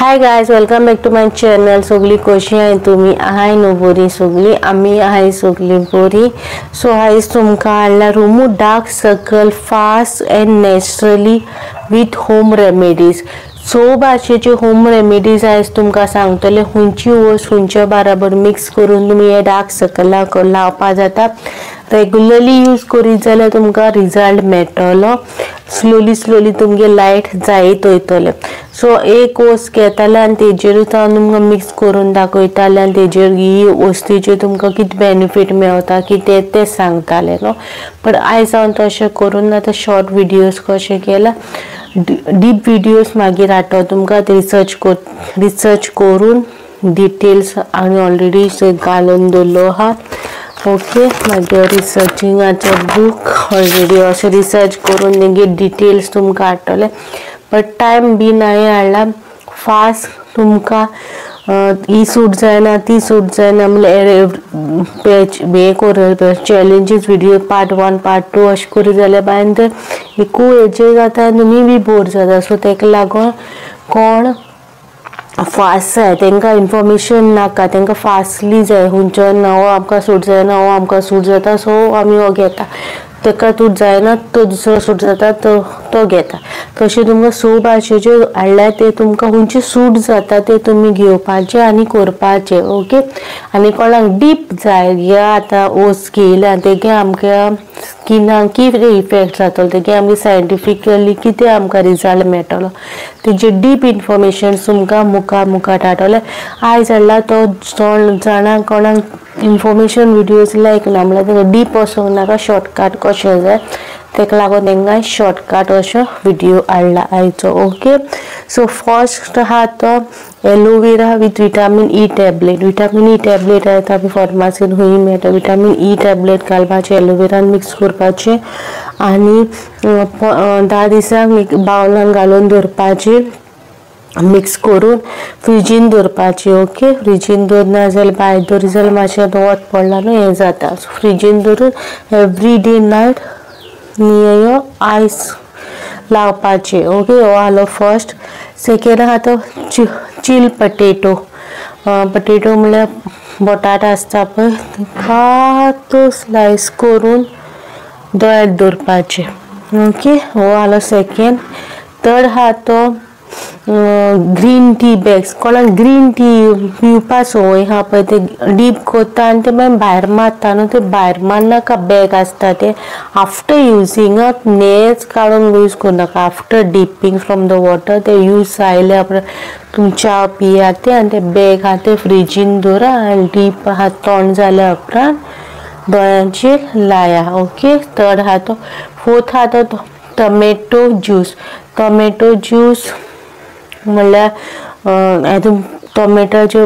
Hi guys, welcome back to my channel. सगळी कशी आहे तुम्ही? आहे नो बरी सगळी? आम्ही आहे सगळी बरी. सो आयज तुमकां हाडला remove dark circle fast and naturally with home remedies. So भाशेचे होम रेमेडीज आयज तुमकां सांगतले. खंयची वस्त खंयच्या बराबर मिक्स करून तुम्ही हे डार्क सर्कलाक लावपा जाता. रेगुलरली यूज करीत जाल्यार तुमकां रिजल्ट मेळटलो. स्लोली तुमगे लायट जायत वयतले. सो एक वस्त घेताले आनी तेजेरूच हांव तुमकां मिक्स करून दाखयताले आनी तेजेर ही वस्तीचे तुमकां कितें बेनिफीट मेळटा कितें तें सांगताले न्हू. बट आयज हांव तशें करून आतां शॉर्ट विडियोज कशें केला. डीप विडियोज मागीर हाडटा तुमकां रिसर्च करून डिटेल्स आनी ऑलरेडी घालून दवरलो आहा. ओके, मागीर रिसर्चिंगाचो बूक ऑलरेडी अशें रिसर्च करून तेंगे डिटेल्स तुमकां हाडटले. बट टायम बी हांवें हाडला फास्ट. तुमकां ही सूट जायना ती सूट जायना म्हणल्यार हे कर चॅलेंजीस विडियो पार्ट 1 पार्ट 2 अशें करी जाल्यार भायर तर एकू हेजेर जाता तुमी बी बोर जाता. सो तेका लागून कोण फास्ट जाय तांकां इन्फॉर्मेशन नाका, तांकां फास्टली जाय. खंयचो नवो आमकां सूट जायना हो आमकां सूट जाता सो आमी हो घेता. ताका सूट जायना तो दुसरो सूट जाता तो घेता. तशें तुमकां स भाशेचे हाडल्यार ते तुमकां खंयचे सूट जाता ते तुमी घेवपाचे आनी करपाचे. ओके, आनी कोणाक डीप जाय या आतां वस्त घेयल्या तेगे आमकां स्किनाक कितें इफेक्ट जातलो तेगे आमकां सायंटिफिकली कितें आमकां रिजल्ट मेळटलो तेजे डीप इन्फॉर्मेशन तुमकां मुखार धाडटले. आयज हाडला तो जाणांक कोणाक इन्फॉर्मेशन विडियोज लायक ना म्हणल्यार तांकां डीप वचूंक नाका, शॉर्टकट कशें जाय तेका लागून तांकां शॉर्टकट असो विडियो हाडला आयचो. ओके, सो फर्स्ट आहा तो aloe vera with vitamin E tablet. Vitamin E tablet येता आमी फार्मासीन खंयी मेळटा. विटामीन ई टॅबलेट घालपाचें, एलोवेरान मिक्स करपाचें आनी 10 दिसांक बावलान घालून दवरपाचें. मिक्स करून फ्रिजीन दवरपाची. ओके, फ्रिजीन दवरना जाल्यार भायर दवरी जाल्यार मातशें वत पडला न्हू हें जाता. फ्रिजीन दवरून एवरी डे नायट नियो आयस लावपाचे. ओके, हो आलो फर्स्ट. सेकेंड आहा तो चिल पटेटो. पटेटो म्हणल्यार बटाट आसता पळय ताका तो स्लायस करून दोळ्यांत दवरपाचे. ओके, हो आलो सेकेंड. थर्ड आहा तो ग्रीन टी बॅग्स. कोणाक ग्रीन टी पिवपा संवय आहा पळय ते डीप करता आनी ते मागीर भायर मारता न्हू. ते भायर मारनाका बॅग आसता ते आफ्टर युजींगाक नेज काडून यूज करनाका. After dipping from the water ते यूज जायले उपरांत तुमी च्या पियात ते आनी ते बॅग आहा ते फ्रिजीन दवरा आनी डीप आहा तोंड जाल्या उपरांत दोळ्यांचेर लाया. ओके, थर्ड आहा तो. फोर्थ आहा तो टोमॅटो ज्यूस. टोमॅटो ज्यूस म्हणल्यार टोमॅटोचे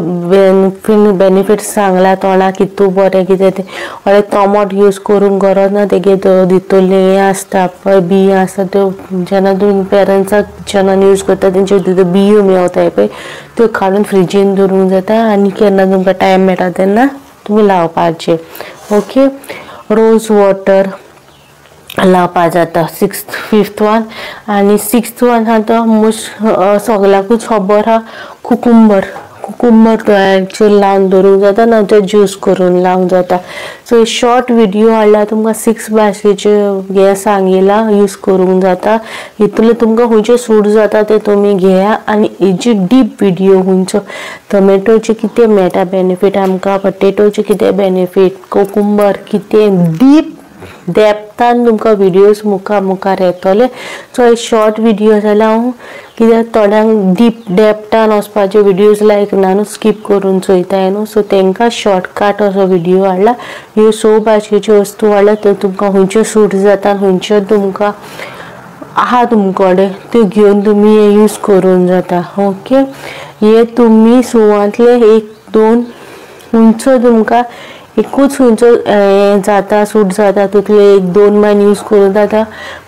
बेनिफीट सांगला तोंडाक कितू बरें कितें तें. ऑर टोमाट यूज करूंक गरज ना, तेगे भितरले हें आसता पळय बियो आसता त्यो जेन्ना तुमी पेरंट्साक किचनान यूज करता तेंचे भितर बियो मेवताय पळय त्यो काडून फ्रिजीन दवरूंक जाता आनी केन्ना तुमकां टायम मेळटा तेन्ना तुमी लावपाचे. ओके, रोज वॉटर लावपा जाता. फिफ्थ वन आनी सिक्स्थ वन आहा तो सगळ्याकूच खबर आहा कुकुंबर. दोळ्यांचेर लावन दवरूंक जाता ना ते ज्यूस करून लावंक जाता. सो शॉर्ट विडियो हाडला तुमकां 6 भाशेचे हें सांगिला यूज करूंक जाता. हितूंतले तुमकां खंयचे सूट जाता ते तुमी घेया आनी हेजी डीप विडियो खंयचो टोमॅटोचे कितें मेळटा बेनिफीट आमकां, पटेटोचे कितें बेनिफीट, कुकुंबर कितें डीप डेप्थान तुमकां विडियोज मुखार येतले. सो हे शॉर्ट विडियो जाल्यार हांव कित्याक थोड्यांक डीप डेप्थान वचपाचे विडियोज लायक ना न्हू, स्कीप करून चोयताय न्हू. सो तांकां शॉर्टकट असो विडियो हाडला. ह्यो 6 भाशेच्यो वस्तू हाडला त्यो तुमकां खंयच्यो सूट जाता खंयच्यो तुमकां आहा तुमचे कडेन त्यो घेवन तुमी हे यूज करूंक जाता. ओके, हे तुमी सुवातले 1-2 खंयचो तुमकां एकूच खंयचो हें जाता सूट जाता तितले 1-2 मान यूज करूं जाता.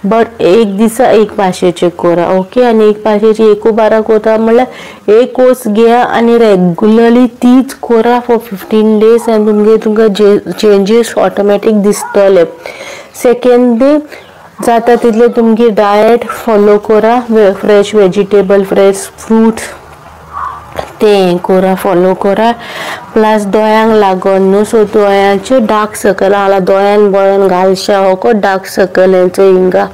बट एक दिसा एक भाशेचे करा. ओके, आनी एक भाशेची एकू बारा करता म्हणल्यार एक वस्त घेया आनी रेगुलरली तीच करा फॉर 15 days आनी तुमकां चेंजीस ऑटोमॅटीक दिसतले. सेकेंड डे जाता तितले तुमगे डायट फॉलो करा. फ्रेश वेजिटेबल, फ्रेश फ्रूट्स ते करा फॉलो करा प्लस दोयांक लागोन न्हू सो दोयांचे डार्क सर्कल आला दोयान बळन घालशा हो डार्क सर्कल हेंचो हिंगा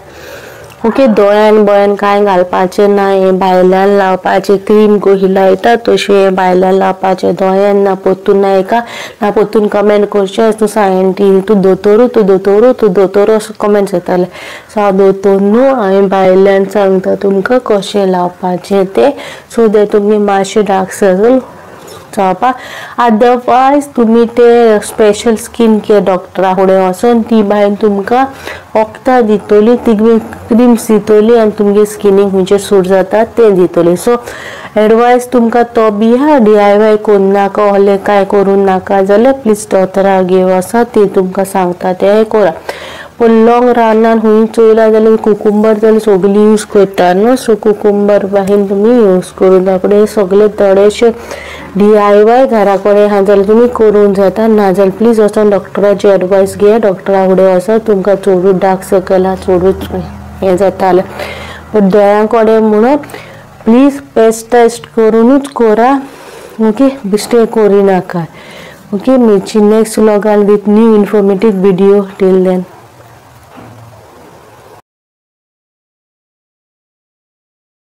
ओके दोयान बळन कांय घालपाचें ना हे भायल्यान लावपाचें क्रीम कशी लायता तशी हे भायल्यान लावपाचें दोयान ना पोत्तून नायका ना पोत्तून कमेंट करचें तूं सायंटिस्ट तूं दोतोरू असो कमेंट्स येताले सो हांव दोतोर न्हू हांवें भायल्यान सांगता तुमकां कशें लावपाचें तें सो दॅट तुमी मातशें डार्क सर्कल जावपा अदरवायज तुमी ते स्पेशल स्कीन केअर डॉक्टरा फुडें वचोन ती बायल तुमकां वखदां दितली ती क्रिम्स दितली आनी तुमगे स्किनीक खंयचें सूट जाता तें दितली सो एडवायस तुमकां तो बी हा DIY करूं नाका ओहलें कांय करूं नाका जाल्यार प्लीज दोतोरा घेवन वचा ती तुमकां सांगता तें करा पूण लॉंग रानान खंय चोयला जाल्यार कुकुंबर जाल्यार सगळीं यूज करता न्हू सो कुकुंबर बाहेर तुमी यूज करूं नाका सगळे थोडेशे DIY घरा कडेन हा जाल्यार तुमी करूंक जाता ना जाल्यार प्लीज वचोन डॉक्टराची एडवायस घेया डॉक्टरा फुडें वचा तुमकां चडूच डार्क सर्कल हा चडूच हें जाता जाल्यार पूण दोळ्यां कडेन म्हणून प्लीज पेस्ट टेस्ट करूनच करा ओके बिश्टें करी नाका ओके मेची नेक्स्ट व्लॉगान with new informative video till then